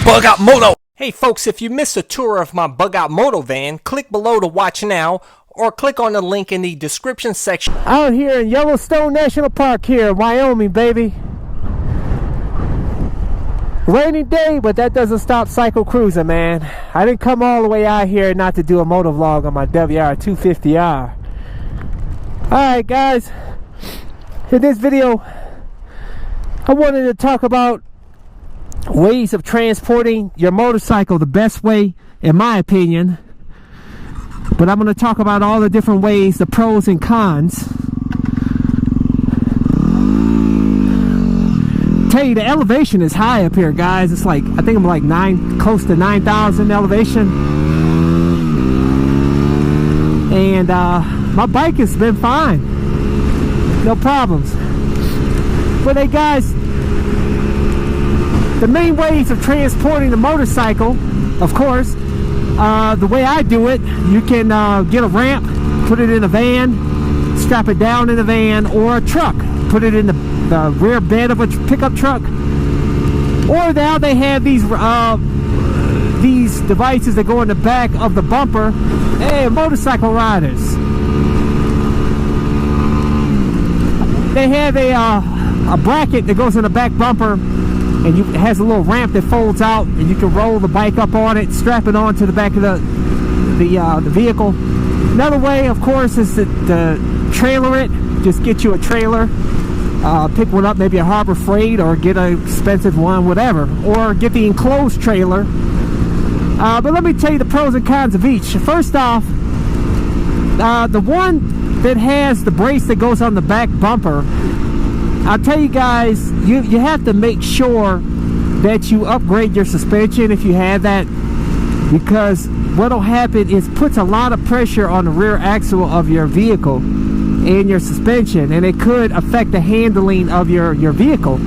Bug Out Moto. Hey folks, if you missed a tour of my Bug Out Moto van, click below to watch now or click on the link in the description section. Out here in Yellowstone National Park here in Wyoming, baby. Rainy day, but that doesn't stop cycle cruising, man. I didn't come all the way out here not to do a moto vlog on my WR250R. Alright guys, in this video I wanted to talk about ways of transporting your motorcycle the best way, in my opinion. But I'm going to talk about all the different ways, the pros and cons. Tell you, the elevation is high up here, guys. It's like, I think I'm like close to 9,000 elevation. And my bike has been fine, no problems. But hey guys, the main ways of transporting the motorcycle, of course, the way I do it, you can get a ramp, put it in a van, strap it down in a van, or a truck, put it in the rear bed of a pickup truck. Or now they have these devices that go in the back of the bumper. Hey, motorcycle riders, they have a bracket that goes in the back bumper, and it has a little ramp that folds out, and you can roll the bike up on it, strap it onto the back of the vehicle. Another way, of course, is to trailer it. Just get you a trailer, pick one up, maybe a Harbor Freight, or get an expensive one, whatever, or get the enclosed trailer. But let me tell you the pros and cons of each. First off, the one that has the brace that goes on the back bumper, I'll tell you guys, you have to make sure that you upgrade your suspension if you have that, because what'll happen is puts a lot of pressure on the rear axle of your vehicle and your suspension, and it could affect the handling of your vehicle.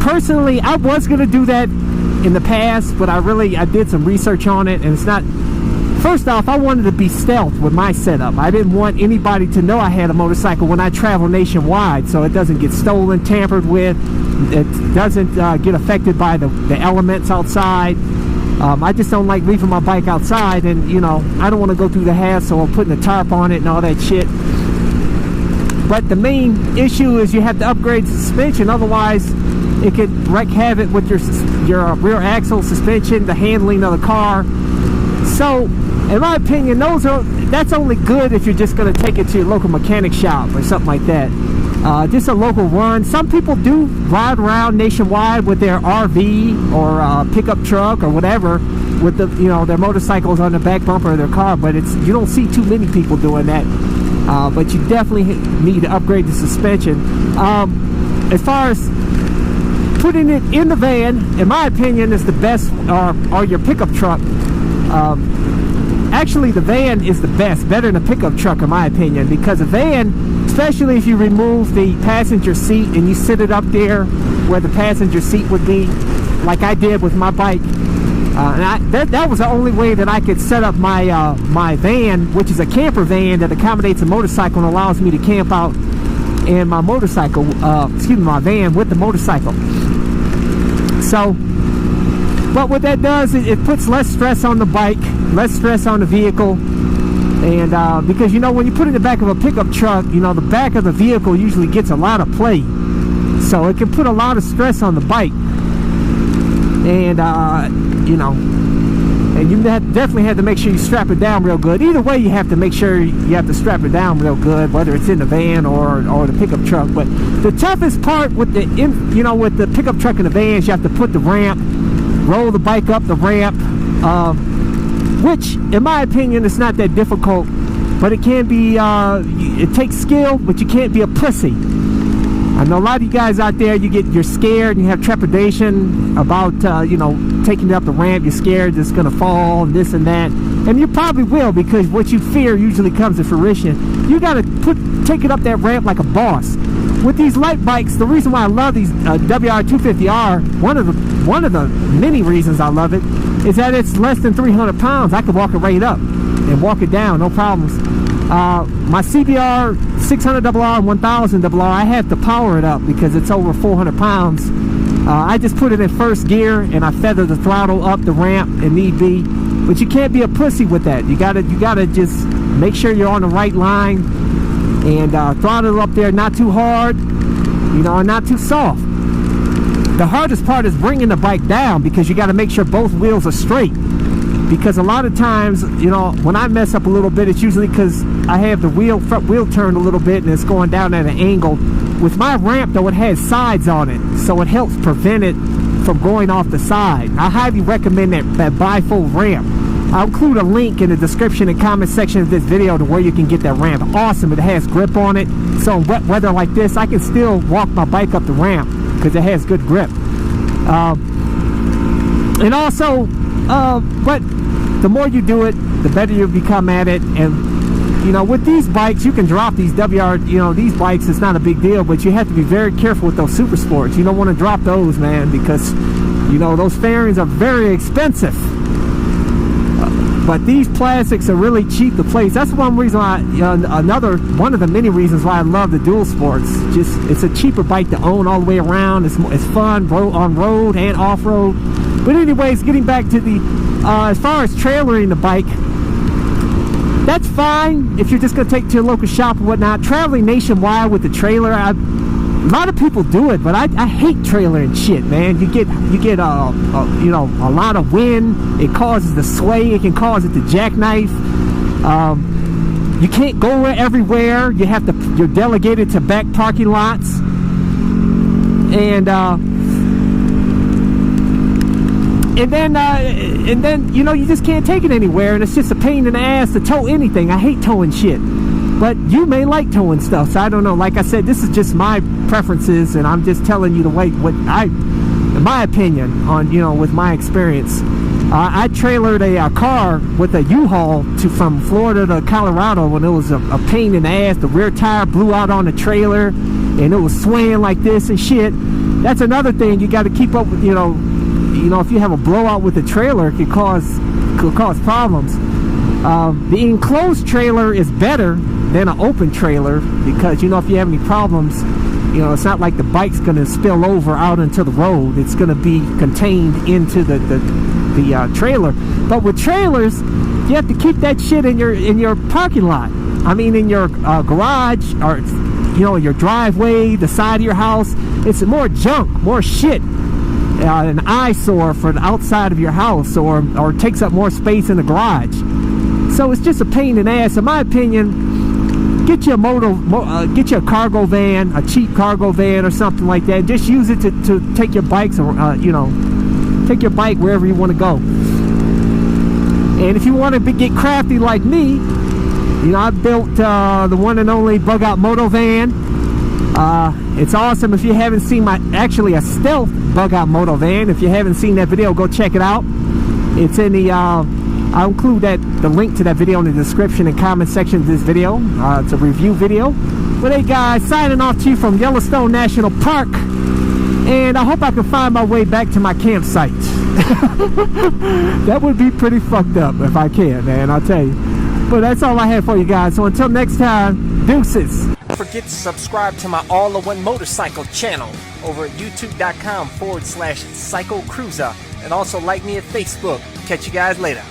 Personally, I was going to do that in the past, but I did some research on it, and it's not. First off, I wanted to be stealth with my setup. I didn't want anybody to know I had a motorcycle when I travel nationwide, so it doesn't get stolen, tampered with, it doesn't get affected by the elements outside. I just don't like leaving my bike outside, and you know, I don't want to go through the hassle of putting a tarp on it and all that shit. But the main issue is you have to upgrade the suspension, otherwise it could wreak havoc with your rear axle, suspension, the handling of the car. So, in my opinion, that's only good if you're just going to take it to your local mechanic shop or something like that. Just a local run. Some people do ride around nationwide with their RV or pickup truck or whatever, with their motorcycles on the back bumper of their car. But you don't see too many people doing that. But you definitely need to upgrade the suspension. As far as putting it in the van, in my opinion, is the best, or your pickup truck. Actually, the van is the best, better than a pickup truck in my opinion, because a van, especially if you remove the passenger seat and you sit it up there where the passenger seat would be, like I did with my bike, and that was the only way that I could set up my my van, which is a camper van that accommodates a motorcycle and allows me to camp out in my motorcycle, my van with the motorcycle. So, but what that does is it puts less stress on the bike, less stress on the vehicle, and because when you put it in the back of a pickup truck, the back of the vehicle usually gets a lot of play, so it can put a lot of stress on the bike, and and you definitely have to make sure you strap it down real good. Either way, you have to make sure you have to strap it down real good, whether it's in the van or the pickup truck. But the toughest part with with the pickup truck and the vans, you have to put the ramp, roll the bike up the ramp, which in my opinion is not that difficult, but it can be, it takes skill, but you can't be a pussy. I know a lot of you guys out there, you're scared and you have trepidation about taking it up the ramp. You're scared it's gonna fall and this and that, and you probably will, because what you fear usually comes to fruition. You gotta take it up that ramp like a boss. With these light bikes, the reason why I love these WR250R, one of the many reasons I love it, is that it's less than 300 pounds. I can walk it right up and walk it down, no problems. My CBR 600RR and 1000RR, I have to power it up because it's over 400 pounds. I just put it in first gear and I feather the throttle up the ramp if need be. But you can't be a pussy with that. You gotta just make sure you're on the right line and throttle up there, not too hard, you know, and not too soft. The hardest part is bringing the bike down because you got to make sure both wheels are straight. Because a lot of times, you know, when I mess up a little bit, it's usually because I have the front wheel turned a little bit and it's going down at an angle. With my ramp, though, it has sides on it, so it helps prevent it from going off the side. I highly recommend that bifold ramp. I'll include a link in the description and comment section of this video to where you can get that ramp. Awesome, it has grip on it, so in wet weather like this, I can still walk my bike up the ramp because it has good grip. And also, but the more you do it, the better you become at it. And you know, with these bikes, you can drop these these bikes, it's not a big deal, but you have to be very careful with those super sports. You don't want to drop those, man, because you know those fairings are very expensive. But these plastics are really cheap to place. That's one reason why, one of the many reasons why I love the dual sports. Just, it's a cheaper bike to own all the way around. It's fun on road and off road. But anyways, getting back to the as far as trailering the bike, that's fine if you're just gonna take it to a local shop and whatnot. Traveling nationwide with the trailer, a lot of people do it, but I hate trailering shit, man. You get you know, a lot of wind. It causes the sway. It can cause it to jackknife. You can't go everywhere. You're delegated to back parking lots, and then you know, you just can't take it anywhere, and it's just a pain in the ass to tow anything. I hate towing shit. But you may like towing stuff, so I don't know. Like I said, this is just my preferences, and I'm just telling you the way, in my opinion, on, you know, with my experience. I trailered a car with a U-Haul from Florida to Colorado when it was a pain in the ass. The rear tire blew out on the trailer, and it was swaying like this and shit. That's another thing you got to keep up with. You know, if you have a blowout with the trailer, it could cause problems. The enclosed trailer is better than an open trailer because, you know, if you have any problems, you know, it's not like the bike's going to spill over out into the road. It's going to be contained into the trailer. But with trailers, you have to keep that shit in your parking lot. I mean, in your garage, or, you know, your driveway, the side of your house. It's more junk, more shit. An eyesore for the outside of your house, or takes up more space in the garage. So it's just a pain in the ass. In my opinion, get you a cargo van, a cheap cargo van or something like that. Just use it to take your bikes, you know, take your bike wherever you want to go. And if you want to get crafty like me, you know, I built the one and only bug out moto van. It's awesome. If you haven't seen actually a stealth bug out moto van, if you haven't seen that video, go check it out. It's in the I'll include the link to that video in the description and comment section of this video. It's a review video. But hey guys, signing off to you from Yellowstone National Park, and I hope I can find my way back to my campsite. That would be pretty fucked up if I can, man, I'll tell you. But that's all I have for you guys. So until next time, deuces. Don't forget to subscribe to my All-in-One Motorcycle channel over at youtube.com/CycleCruiser, and also like me at Facebook. Catch you guys later.